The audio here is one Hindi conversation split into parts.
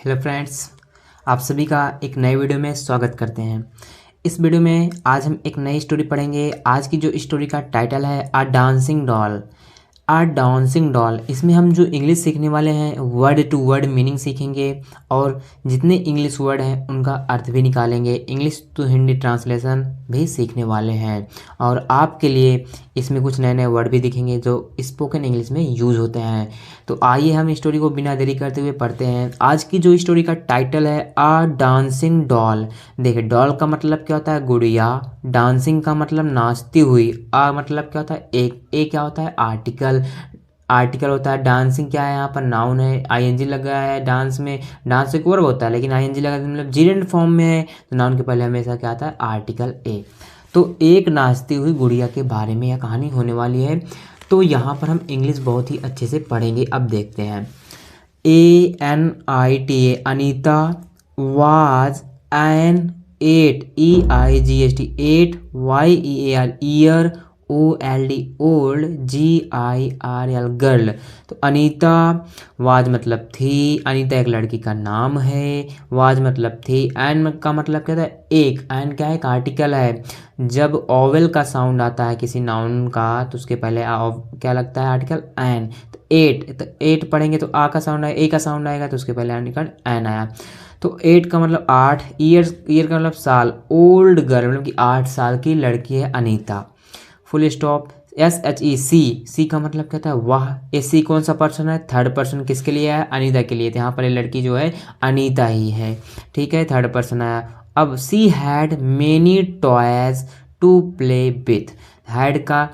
हेलो फ्रेंड्स, आप सभी का एक नए वीडियो में स्वागत करते हैं। इस वीडियो में आज हम एक नई स्टोरी पढ़ेंगे। आज की जो स्टोरी का टाइटल है आ डांसिंग डॉल। इसमें हम जो इंग्लिश सीखने वाले हैं वर्ड टू वर्ड मीनिंग सीखेंगे और जितने इंग्लिश वर्ड हैं उनका अर्थ भी निकालेंगे। इंग्लिश टू हिंदी ट्रांसलेशन भी सीखने वाले हैं और आपके लिए इसमें कुछ नए नए वर्ड भी दिखेंगे जो स्पोकन इंग्लिश में यूज होते हैं। तो आइए हम स्टोरी को बिना देरी करते हुए पढ़ते हैं। आज की जो स्टोरी का टाइटल है आ डांसिंग डॉल। देखिए, डॉल का मतलब क्या होता है? गुड़िया। डांसिंग का मतलब नाचती हुई। आ मतलब क्या होता है? एक। ए क्या होता है? आर्टिकल। आर्टिकल होता है। डांसिंग क्या है? यहाँ पर नाउन है, आईएनजी लगा है। डांस में डांस एक वर्ब होता है लेकिन आईएनजी लगा है, मतलब जीरेंट फॉर्म में है, तो नाउन के पहले हमेशा क्या आता है? Article a. तो एक नाचती हुई गुड़िया के बारे में यह कहानी होने वाली है। तो यहाँ पर हम इंग्लिश बहुत ही अच्छे से पढ़ेंगे। अब देखते हैं। ANITA Anita was an 8 EIGHT 8 YEAR year OLD old GIRL girl. तो अनीता वाज मतलब थी। अनीता एक लड़की का नाम है। वाज मतलब थी। एन का मतलब क्या था? एक। एन क्या है? एक आर्टिकल है। जब ओवल का साउंड आता है किसी नाउन का तो उसके पहले क्या लगता है? Article an. तो एट पढ़ेंगे तो आ का साउंड आएगा, ए का साउंड आएगा तो उसके पहले आर्टिकल एन आया। तो 8 का मतलब 8। ईयर का मतलब साल। ओल्ड गर्ल मतलब कि 8 साल की लड़की है अनीता। Full stop. SHEC का मतलब क्या था? वाह। ये सी कौन सा पर्सन है? Third person. किसके लिए है? अनीता के लिए। तो यहाँ पर ये लड़की जो है अनीता ही है। ठीक है, थर्ड पर्सन आया। अब she had many toys to play with. Had का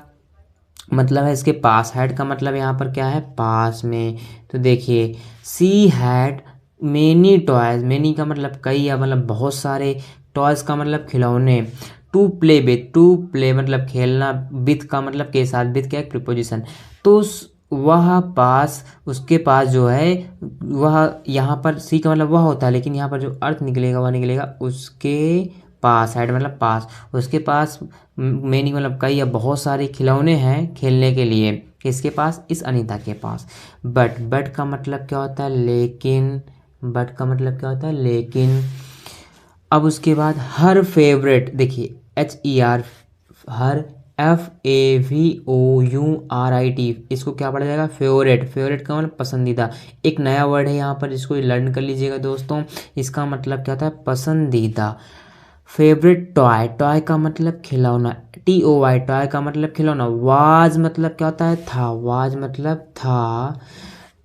मतलब है इसके पास। हैड का मतलब यहाँ पर क्या है? पास में। तो देखिए, सी हैड मेनी टॉयज। मेनी का मतलब कई या मतलब बहुत सारे। टॉयज का मतलब खिलौने। To play with. To play मतलब खेलना। विथ का मतलब के साथ। विथ क्या? एक प्रीपोजिशन। तो वह पास, उसके पास जो है वह, यहाँ पर सी का मतलब वह होता है लेकिन यहाँ पर जो अर्थ निकलेगा वह निकलेगा उसके पास। हैड मतलब पास। उसके पास मेनी मतलब कई या बहुत सारे खिलौने हैं खेलने के लिए। किसके पास? इस अनीता के पास। बट का मतलब क्या होता है? लेकिन। बट का मतलब क्या होता है? लेकिन। अब उसके बाद हर फेवरेट। देखिए, HER, हर FAVOURIT, इसको क्या पढ़ा जाएगा? फेवरेट। फेवरेट का मतलब पसंदीदा। एक नया वर्ड है यहाँ पर जिसको लर्न कर लीजिएगा दोस्तों। इसका मतलब क्या होता है? पसंदीदा। Favourite toy. टॉय का मतलब खिलौना। TOY टॉय का मतलब खिलौना। वाज मतलब क्या होता है? था। वाज मतलब था।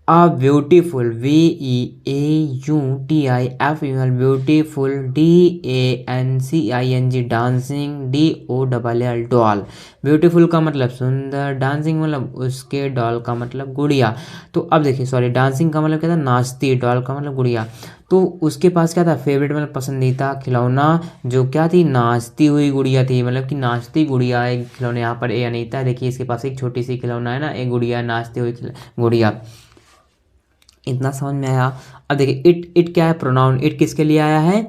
A beautiful BEAUTIFUL beautiful DANCING dancing DOLL doll. Beautiful का मतलब सुंदर। डांसिंग मतलब उसके। डॉल का मतलब गुड़िया। तो अब देखिए, सॉरी, डांसिंग का मतलब क्या था? नाचती। डॉल का मतलब गुड़िया। तो उसके पास क्या था? फेवरेट मतलब पसंदीदा खिलौना। जो क्या थी? नाचती हुई गुड़िया थी, मतलब कि नाचती गुड़िया। एक खिलौने यहाँ पर ए अनीता है। देखिए, इसके पास एक छोटी सी खिलौना है ना, एक गुड़िया, नाचती हुई गुड़िया। इतना समझ में आया? अब देखिए, इट क्या है? प्रोनाउन। इट किसके लिए आया है?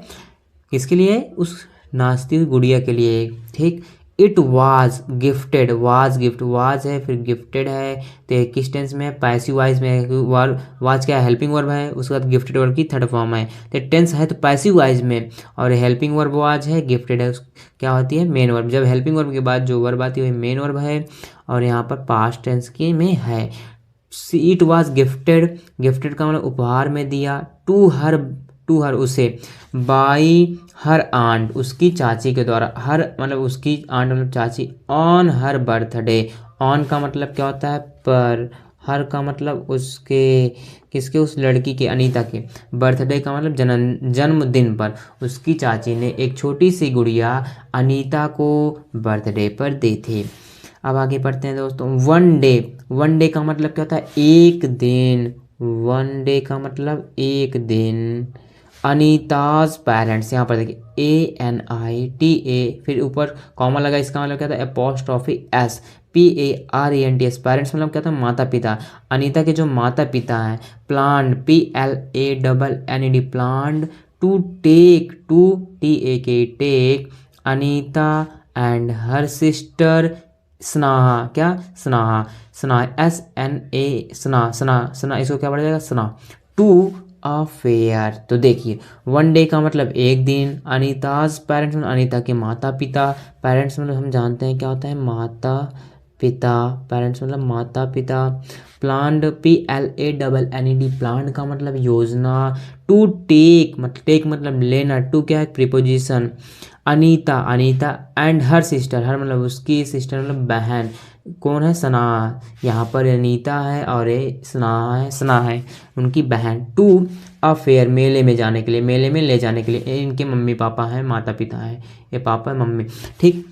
किसके लिए? उस नाचती हुई गुड़िया के लिए। ठीक। It was gifted. Was gift. Was है फिर गिफ्टेड है। तो किस टेंस में है? पैसिव वॉइस में है। वाज क्या है? हेल्पिंग वर्ब है। उसके बाद गिफ्टेड वर्ब की थर्ड फॉर्म है। तो टेंस है तो पैसिव वॉइस में, और हेल्पिंग वर्ब वाज है, गिफ्टेड है क्या होती है? Main verb. जब हेल्पिंग वर्ब के बाद जो वर्ब आती है वही मेन वर्ब है, और यहाँ पर पास्ट टेंस की में है। It was gifted. गिफ्टेड का मतलब उपहार में दिया। टू हर उसे। बाई हर आंट उसकी चाची के द्वारा। हर मतलब उसकी आंट मतलब चाची। On her birthday. ऑन का मतलब क्या होता है? पर। हर का मतलब उसके। किसके? उस लड़की के, अनीता के। बर्थडे का मतलब जन्मदिन पर उसकी चाची ने एक छोटी सी गुड़िया अनीता को बर्थडे पर दी थी। अब आगे पढ़ते हैं दोस्तों। One day. वन डे का मतलब क्या होता है? एक दिन। वन डे का मतलब एक दिन। अनीताज पेरेंट्स, यहाँ पर देखिए ANITA, फिर ऊपर कॉमा लगा, इसका मतलब क्या था? Apostrophe S PARENTS। पेरेंट्स मतलब क्या था? माता पिता। अनीता के जो माता पिता हैं। Plan PLANNED plan to take Anita and her sister Sneha. क्या? स्नाहा। स्ना SNA स्ना। स्ना स्ना इसको क्या पढ़ा जाएगा? स्ना। To a fair. तो देखिए वन डे का मतलब एक दिन, अनीताज पेरेंट्स मतलब अनीता के माता पिता, पेरेंट्स मतलब हम जानते हैं क्या होता है माता पिता, पेरेंट्स मतलब माता पिता। प्लान्ड PLANNED प्लान्ड का मतलब योजना। टू टेक मतलब टेक मतलब लेना, टू क्या है preposition. Anita Anita and her sister, her मतलब उसकी सिस्टर मतलब बहन, कौन है सना, यहाँ पर अनीता है और ये सना है उनकी बहन। टू अफेयर मेले में जाने के लिए, मेले में ले जाने के लिए, ये इनके मम्मी पापा हैं, माता पिता हैं, ये पापा है मम्मी, ठीक।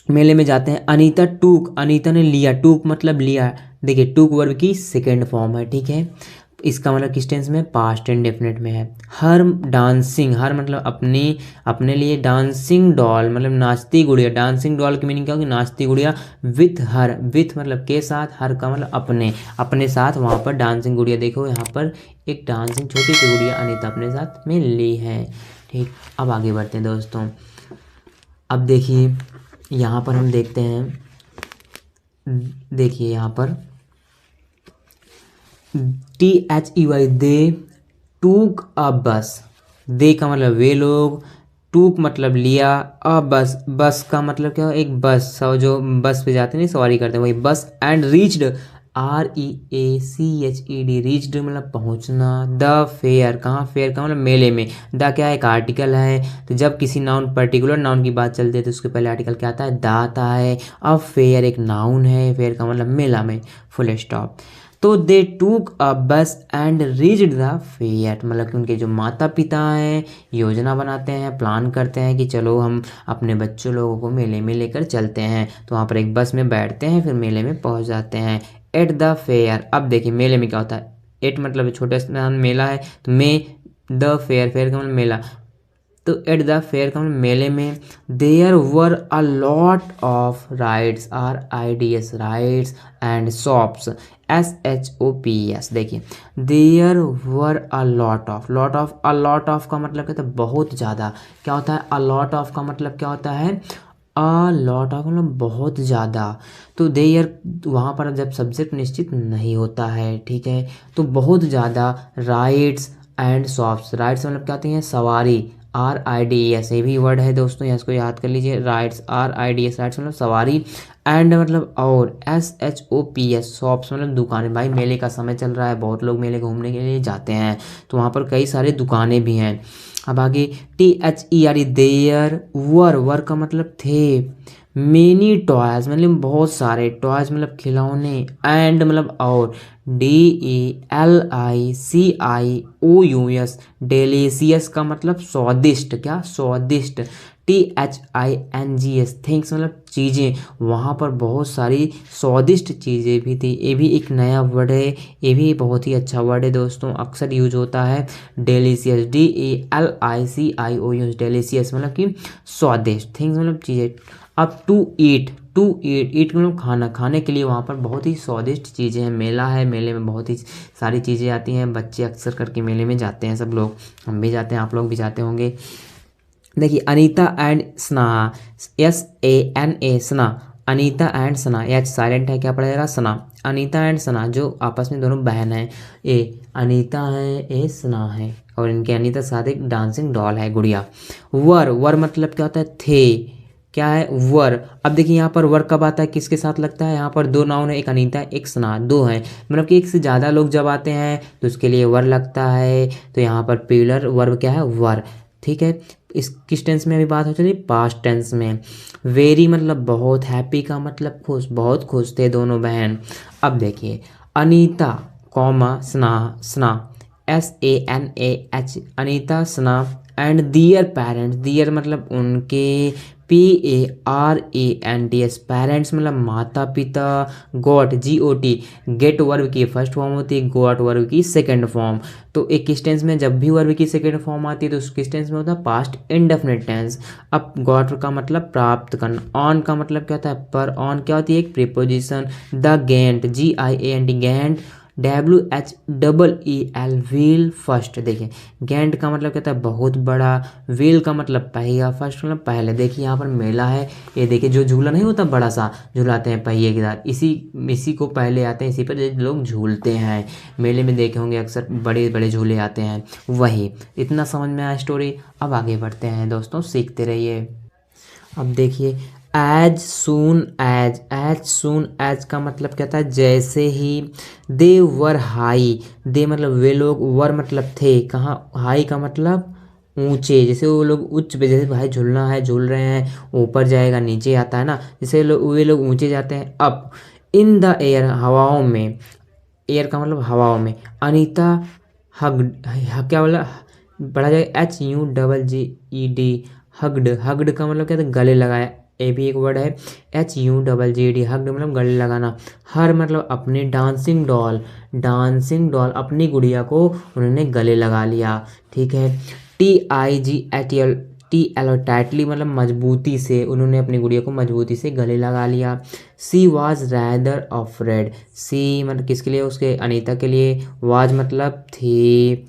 मेले में जाते हैं। अनीता टूक, अनीता ने लिया, टूक मतलब लिया। देखिए टूक वर्ब की सेकेंड फॉर्म है, ठीक है। इसका मतलब किस टेंस में, पास्ट इंडेफिनिट में है। हर डांसिंग, हर मतलब अपनी, अपने लिए, डांसिंग डॉल मतलब नाचती गुड़िया, डांसिंग डॉल की मीनिंग क्या होगी नाचती गुड़िया। विथ हर, विथ मतलब के साथ, हर का मतलब अपने, अपने साथ वहाँ पर डांसिंग गुड़िया। देखो यहाँ पर एक डांसिंग छोटी सी गुड़िया अनीता अपने साथ में ली है, ठीक। अब आगे बढ़ते हैं दोस्तों। अब देखिए यहाँ पर हम देखते हैं, देखिए यहाँ पर THEY दे टूक अ बस, दे का मतलब वे लोग, टूक मतलब लिया, अ बस, बस का मतलब क्या, एक बस, सब जो बस पे जाते नहीं सवारी करते हैं वही बस। एंड रीच्ड, REACHED रीच्ड मतलब पहुंचना। द फेयर, कहाँ फेयर का मतलब मेले में। द क्या है एक आर्टिकल है, तो जब किसी नाउन पर्टिकुलर नाउन की बात चलती है तो उसके पहले आर्टिकल क्या आता है, द आता है। अब फेयर एक नाउन है, फेयर का मतलब मेला में, फुल स्टॉप। तो दे टूक अ बस एंड रीच्ड द फेयर, मतलब कि उनके जो माता पिता हैं योजना बनाते हैं, प्लान करते हैं कि चलो हम अपने बच्चों लोगों को मेले में लेकर चलते हैं, तो वहाँ पर एक बस में बैठते हैं, फिर मेले में पहुँच जाते हैं। एट द फेयर, अब देखिए मेले में क्या होता है, एट मतलब छोटे से मेला है, तो मे द फेयर, फेयर का मतलब मेला, तो एट द फेयर का मतलब मेले में। There were a lot of rides, RIDS rides and shops, SHOPS। देखिए there were a lot of, lot of, a lot of का मतलब क्या होता है बहुत ज़्यादा, क्या होता है अ लॉट ऑफ का मतलब क्या होता है, अ लॉट ऑफ मतलब बहुत ज़्यादा। तो देयर वहाँ पर जब सब्जेक्ट निश्चित नहीं होता है, ठीक है, तो बहुत ज़्यादा राइड्स एंड शॉप्स, राइड्स मतलब क्या होती हैं सवारी, RIDS ये भी वर्ड है दोस्तों, इसको याद कर लीजिए, राइड्स RIDS, राइड्स मतलब सवारी, एंड मतलब और, SHOPS शॉप्स मतलब दुकानें। भाई मेले का समय चल रहा है, बहुत लोग मेले घूमने के लिए जाते हैं, तो वहाँ पर कई सारे दुकानें भी हैं। अब आगे THERE देयर वर, वर का मतलब थे, मेनी टॉयज मतलब बहुत सारे, टॉयज मतलब खिलौने, एंड मतलब और, DELICIOUS डेलीसियस का मतलब स्वादिष्ट, क्या स्वादिष्ट। THINGS थिंग्स मतलब चीज़ें, वहाँ पर बहुत सारी स्वादिष्ट चीज़ें भी थी। ये भी एक नया वर्ड है, ये भी बहुत ही अच्छा वर्ड है दोस्तों, अक्सर यूज होता है डेलीसियस, DELICIOUS डेलीसियस मतलब कि स्वादिष्ट, थिंग्स मतलब चीज़ें। अब टू ईट, टू ईट, ईट मतलब खाना, खाने के लिए वहाँ पर बहुत ही स्वादिष्ट चीज़ें हैं, मेला है, मेले में बहुत ही सारी चीज़ें आती हैं, बच्चे अक्सर करके मेले में जाते हैं, सब लोग, हम भी जाते हैं, आप लोग भी जाते होंगे। देखिए Anita and Sneha, SANA Sana, Anita and Sana, H silent है, क्या पड़ेगा सना। अनीता एंड सना जो आपस में दोनों बहन हैं, ए अनीता है, ए सना है, और इनके अनीता साथ एक डांसिंग डॉल है गुड़िया। वर, वर मतलब क्या होता है थे, क्या है वर। अब देखिए यहाँ पर वर कब आता है, किसके साथ लगता है, यहाँ पर दो नाउन है, एक अनीता एक सना, दो हैं, मतलब कि एक से ज़्यादा लोग जब आते हैं तो उसके लिए वर लगता है, तो यहाँ पर प्लूरल वर्ब क्या है वर, ठीक है। इस किस टेंस में अभी बात हो चली, पास्ट टेंस में। वेरी मतलब बहुत, हैप्पी का मतलब खुश, बहुत खुश थे दोनों बहन। अब देखिए अनीता कॉमा स्ना, स्ना SANAH अनीता स्ना एंड दियर पेरेंट्स, दियर मतलब उनके, PARENTS पेरेंट्स मतलब माता पिता। गॉट GOT गेट वर्ब की फर्स्ट फॉर्म होती है, गॉट वर्ब की सेकंड फॉर्म। तो एक किस टेंस में जब भी वर्ब की सेकंड फॉर्म आती है तो उस किस टेंस में होता है पास्ट इंडेफिनिट टेंस। अब गॉट का मतलब प्राप्त करना, ऑन का मतलब क्या होता है पर, ऑन क्या होती है एक preposition. The giant, GIANT giant WHEEL wheel first. देखिए गैंट का मतलब कहता है बहुत बड़ा, व्हील का मतलब पहिया, फर्स्ट मतलब पहले। देखिए यहाँ पर मेला है, ये देखिए जो झूला नहीं होता बड़ा सा झूलाते हैं पहिए के साथ, इसी को पहले आते हैं, इसी पर लोग झूलते हैं। मेले में देखे होंगे अक्सर बड़े बड़े झूले आते हैं वही। इतना समझ में आया स्टोरी। अब आगे बढ़ते हैं दोस्तों, सीखते रहिए। अब देखिए एज सून एज का मतलब कहता है जैसे ही। दे वर हाई, दे मतलब वे लोग, वर मतलब थे, कहाँ, हाई का मतलब ऊंचे, जैसे वो लोग उच्च पे, जैसे भाई झूलना है झूल रहे हैं, ऊपर जाएगा नीचे आता है ना, जैसे वे लोग ऊंचे जाते हैं। अप इन द एयर, हवाओं में, एयर का मतलब हवाओं में। अनीता क्या बोला, पढ़ा जाएगा HUGGED, हग्ड। हग्ड का मतलब क्या था, गले लगाया, ये भी एक वर्ड है। HUGGED, हग्ड मतलब गले लगाना। हर मतलब अपने, डांसिंग डॉल अपनी गुड़िया को उन्होंने गले लगा लिया। ठीक है। TIGHTL, टाइटली मतलब मजबूती से, उन्होंने अपनी गुड़िया को मजबूती से गले लगा लिया। सी वॉज रैदर अफ्रेड, सी मतलब किसके लिए, उसके अनीता के लिए। वाज मतलब थी।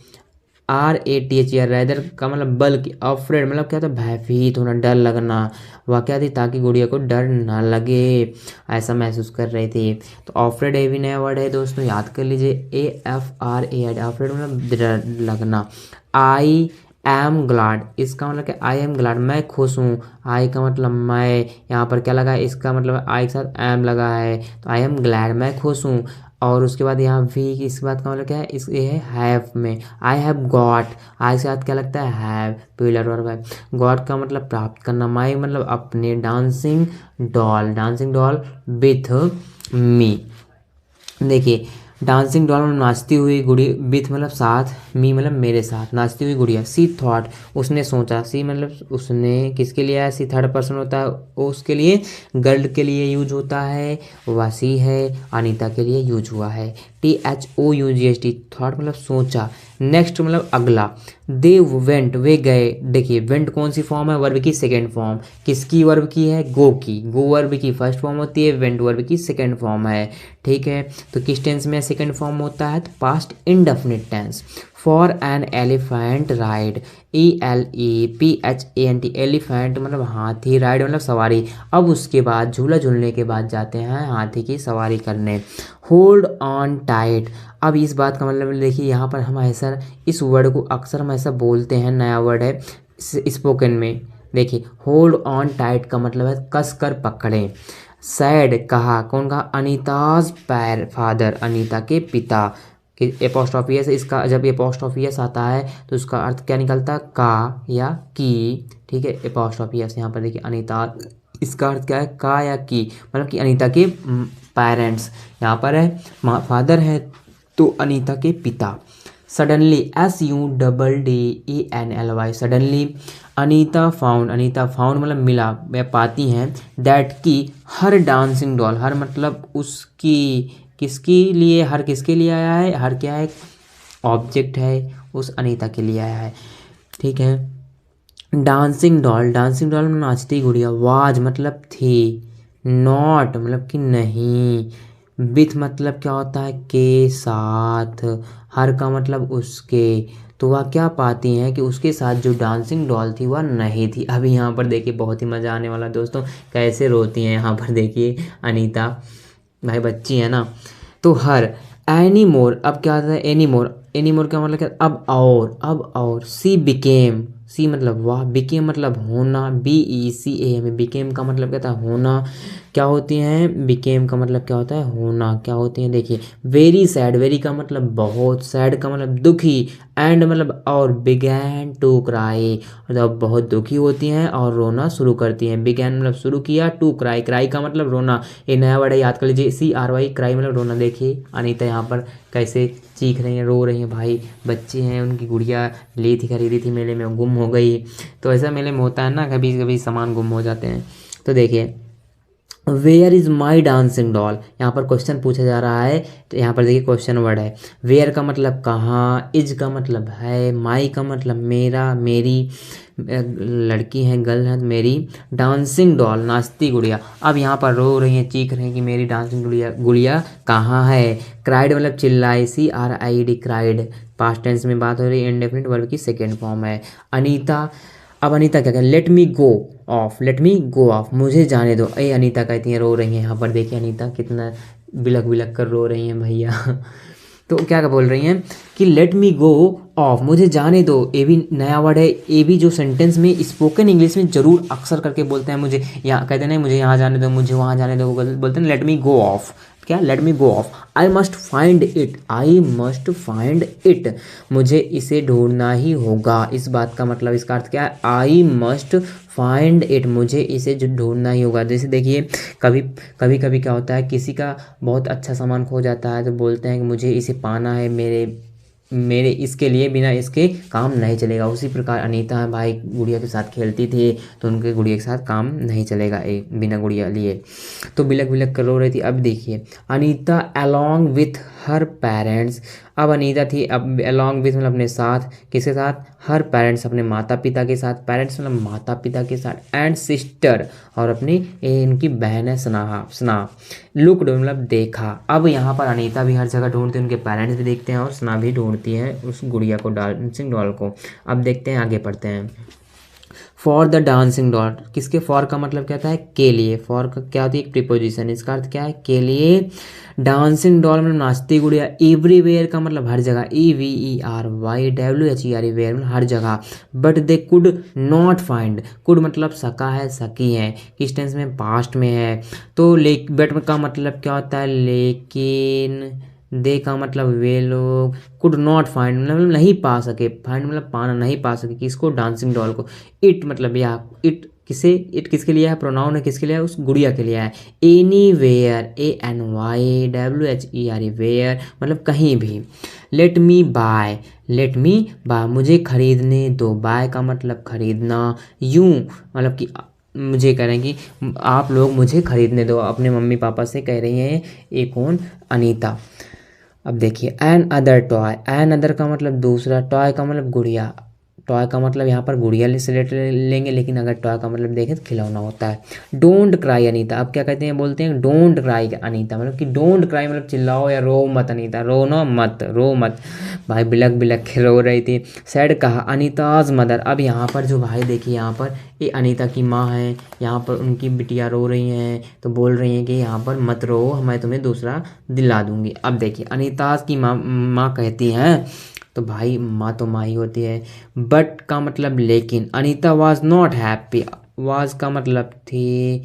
RATH, रैदर का मतलब बल्कि, अफ्रेड मतलब क्या था, भयभीत होना, डर लगना। वह क्या थी, ताकि गुड़िया को डर ना लगे, ऐसा महसूस कर रही थी। तो अफ्रेड ये भी नया वर्ड है दोस्तों, याद कर लीजिए। AFRAD, अफ्रेड मतलब डर लगना। आई एम ग्लाड, इसका मतलब क्या, आई एम ग्लाड मैं खुश हूँ। आई का मतलब मैं, यहाँ पर क्या लगा है, इसका मतलब आई के साथ एम लगा है, तो आई एम ग्लैड मैं खुश हूँ। और उसके बाद यहाँ वी, इस बात का मतलब क्या है, इस ये है हैव में। आई हैव गॉट, आई के साथ क्या लगता है, हैव, पिलर और है। गॉट का मतलब प्राप्त करना। माई मतलब अपने। Dancing doll with me. देखिए डांसिंग डॉल मतलब नाचती हुई गुड़िया, विथ मतलब साथ, मी मतलब मेरे साथ, नाचती हुई गुड़िया। सी थॉट, उसने सोचा, सी मतलब उसने, किसके लिए आया, सी थर्ड पर्सन होता है, वो उसके लिए, गर्ल के लिए यूज होता है, वासी है, अनीता के लिए यूज हुआ है। THOUGHT, थॉट मतलब सोचा। नेक्स्ट मतलब अगला। दे वेंट, वे गए। देखिए वेंट कौन सी फॉर्म है, वर्ब की सेकेंड फॉर्म। किसकी वर्ब की है, गो की। गो वर्ब की फर्स्ट फॉर्म होती है, वेंट वर्ब की सेकेंड फॉर्म है। ठीक है। तो किस टेंस में सेकेंड फॉर्म होता है, तो past indefinite tense. For an elephant ride, ELEPHANT, elephant मतलब हाथी, राइड मतलब सवारी। अब उसके बाद झूला झूलने के बाद जाते हैं हाथी की सवारी करने। होल्ड ऑन टाइट, अब इस बात का मतलब देखिए, यहाँ पर हम ऐसा, इस वर्ड को अक्सर हम ऐसा बोलते हैं, नया वर्ड है स्पोकन में। देखिए होल्ड ऑन टाइट का मतलब है कस कर पकड़ें। सैड कहा, कौन कहा, अनीताज फादर, अनीता के पिता। कि एपोस्ट्रोफियस, इसका जब एपोस्ट्रोफियस आता है तो उसका अर्थ क्या निकलता है, का या की। ठीक है। एपोस्ट्रोफियस यहाँ पर देखिए अनीता, इसका अर्थ क्या है, का या की, मतलब कि अनीता के पेरेंट्स, यहाँ पर है फादर है तो अनीता के पिता। Suddenly, SUDDENLY, suddenly. Anita found, मतलब मिला या पाती हैं, दैट की, हर डांसिंग डॉल, हर मतलब उसकी, किसके लिए, हर किसके लिए आया है, हर क्या है, ऑब्जेक्ट है, उस अनीता के लिए आया है। ठीक है। डांसिंग डॉल में नाचती गुड़िया। वाज मतलब थी। नॉट मतलब कि नहीं। विथ मतलब क्या होता है, के साथ। हर का मतलब उसके। तो वह क्या पाती हैं कि उसके साथ जो डांसिंग डॉल थी वह नहीं थी। अभी यहाँ पर देखिए बहुत ही मज़ा आने वाला दोस्तों, कैसे रोती हैं यहाँ पर देखिए अनीता, भाई बच्ची है ना। तो हर, एनी मोर, अब क्या आता है, एनी मोर का मतलब क्या, अब और। सी मतलब वाह, बिकेम मतलब होना, BECAM, बिकेम का मतलब क्या था, होना। क्या होती हैं, बिकेम का मतलब क्या होता है, होना, क्या होती हैं, देखिए। वेरी सैड, वेरी का मतलब बहुत, सैड का मतलब दुखी, एंड मतलब और, बिगैन टू क्राई, मतलब बहुत दुखी होती हैं और रोना शुरू करती हैं। बिगैन मतलब शुरू किया, टू क्राई, क्राई का मतलब रोना। ये नया वर्ड है, याद कर लीजिए, CRY, क्राई मतलब रोना। देखिए अनीता यहाँ पर कैसे चीख रही हैं, रो रही हैं, भाई बच्चे हैं, उनकी गुड़िया खरीदी थी मेले में, गुम हो गई। तो ऐसा मेले में होता है ना, कभी कभी सामान गुम हो जाते हैं। तो देखिए where is my dancing doll, यहाँ पर क्वेश्चन पूछा जा रहा है। तो यहाँ पर देखिए क्वेश्चन वर्ड है। वेयर का मतलब कहाँ, इज का मतलब है, माई का मतलब मेरा, मेरी लड़की है, गर्ल है, मेरी डांसिंग डॉल नाचती गुड़िया। अब यहाँ पर रो रही हैं, चीख रही हैं कि मेरी डांसिंग गुड़िया गुड़िया कहाँ है। क्राइड मतलब चिल्लाई, CRID क्राइड, पास्ट टेंस में बात हो रही है, इंडेफिनिट वर्ब की सेकेंड फॉर्म है। अनीता, अब अनीता क्या कहें, let me go of, let me go of, मुझे जाने दो। ए अनीता कहती हैं, रो रही हैं। यहाँ पर देखिए अनीता कितना बिलक बिलक कर रो रही हैं भैया तो क्या क्या बोल रही हैं कि लेट मी गो ऑफ, मुझे जाने दो। ए भी नया वर्ड है। ए भी जो सेंटेंस में स्पोकन इंग्लिश में जरूर अक्सर करके बोलते हैं, मुझे यहाँ कहते हैं नहीं मुझे यहाँ जाने दो, मुझे वहाँ जाने दो, बोलते हैं लेट मी गो ऑफ। क्या, let me go of. I must find it, I must find it, मुझे इसे ढूंढना ही होगा। इस बात का मतलब, इसका अर्थ क्या है, आई मस्ट फाइंड इट, मुझे इसे जो ढूंढना ही होगा। जैसे देखिए कभी कभी कभी क्या होता है, किसी का बहुत अच्छा सामान खो जाता है तो बोलते हैं कि मुझे इसे पाना है, मेरे मेरे इसके लिए, बिना इसके काम नहीं चलेगा। उसी प्रकार अनीता भाई गुड़िया के साथ खेलती थी तो उनके गुड़िया के साथ काम नहीं चलेगा बिना गुड़िया लिए, तो बिलक बिलक कर रो रही थी। अब देखिए Anita along with her parents, अब अनीता थी, अब अलॉन्ग विथ मतलब अपने साथ, किसके साथ, हर पेरेंट्स अपने माता पिता के साथ, पेरेंट्स मतलब माता पिता के साथ, एंड सिस्टर और अपनी इनकी बहन है स्नेहा, स्ना, लुकड मतलब देखा। अब यहाँ पर अनीता भी हर जगह ढूंढती है, उनके पेरेंट्स भी देखते हैं और स्ना भी ढूंढती है उस गुड़िया को, डांसिंग डॉल को। अब देखते हैं, आगे पढ़ते हैं। फॉर द डांसिंग डॉल, किसके, फॉर का मतलब क्या होता है, के लिए। फॉर का क्या होती है, एक प्रीपोजिशन, इसका अर्थ क्या है, के लिए। डांसिंग डॉल मतलब नाचती गुड़िया। एवरीवेयर का मतलब हर जगह, EVERYWHERE, वेयर मतलब हर जगह। But they could not find, could मतलब सका है, सकी है, किस टेंस में, पास्ट में है। तो बट का मतलब क्या होता है, लेकिन। दे का मतलब वे लोग। कुड नॉट फाइंड मतलब नहीं पा सके, फाइंड मतलब पाना, नहीं पा सके किसको, डांसिंग डॉल को। इट मतलब या इट किसे, इट किसके लिए है, प्रोनाउन है, किसके लिए है, उस गुड़िया के लिए है। एनी वेयर, ANYWHERE, वेयर मतलब कहीं भी। Let me buy, let me buy मुझे खरीदने दो, बाय का मतलब खरीदना। यूं मतलब कि मुझे कह रहे हैं कि आप लोग मुझे खरीदने दो, अपने मम्मी पापा से कह रही हैं ये कौन, अनीता। अब देखिए another toy, another का मतलब दूसरा, टॉय का मतलब गुड़िया। टॉय का मतलब यहाँ पर गुड़िया से रिलेटेड लेंगे, लेकिन अगर टॉय का मतलब देखें तो खिलौना होता है। डोंट क्राई अनीता, अब क्या कहते हैं, बोलते हैं डोंट क्राई अनीता, मतलब कि डोंट क्राई मतलब चिल्लाओ या रो मत अनीता, रोना मत, रो मत। भाई बिलक बिलक के रो रही थी। सैड कहा अनीताज मदर, अब यहाँ पर जो भाई देखिए यहाँ पर ये अनीता की माँ है, यहाँ पर उनकी बिटिया रो रही हैं तो बोल रही हैं कि यहाँ पर मत रो, मैं तुम्हें दूसरा दिला दूंगी। अब देखिए अनीताज की माँ कहती हैं, तो भाई माँ तो माँ ही होती है। बट का मतलब लेकिन, Anita was not happy, was का मतलब थी,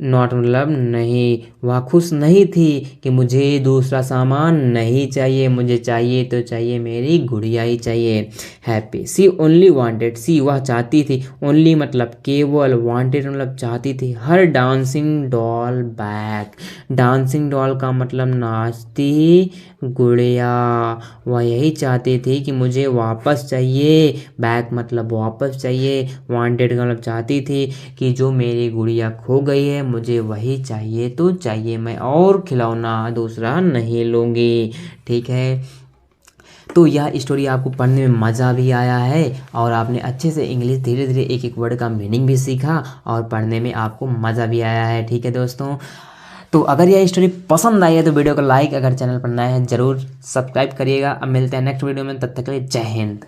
नॉट मतलब नहीं, वह खुश नहीं थी कि मुझे दूसरा सामान नहीं चाहिए, मुझे चाहिए तो चाहिए मेरी गुड़िया ही चाहिए। हैप्पी, सी ओनली वांटेड, सी वह चाहती थी, ओनली मतलब केवल, वांटेड मतलब चाहती थी, her dancing doll back, dancing doll का मतलब नाचती गुड़िया, वह यही चाहती थी कि मुझे वापस चाहिए, बैक मतलब वापस चाहिए, वांटेड का मतलब चाहती थी कि जो मेरी गुड़िया खो गई है मुझे वही चाहिए तो चाहिए, मैं और खिलौना दूसरा नहीं लूँगी। ठीक है, तो यह स्टोरी आपको पढ़ने में मज़ा भी आया है और आपने अच्छे से इंग्लिश धीरे धीरे एक एक वर्ड का मीनिंग भी सीखा और पढ़ने में आपको मज़ा भी आया है। ठीक है दोस्तों, तो अगर यह स्टोरी पसंद आई है तो वीडियो को लाइक, अगर चैनल पर नए हैं ज़रूर सब्सक्राइब करिएगा। अब मिलते हैं नेक्स्ट वीडियो में, तब तक के लिए जय हिंद।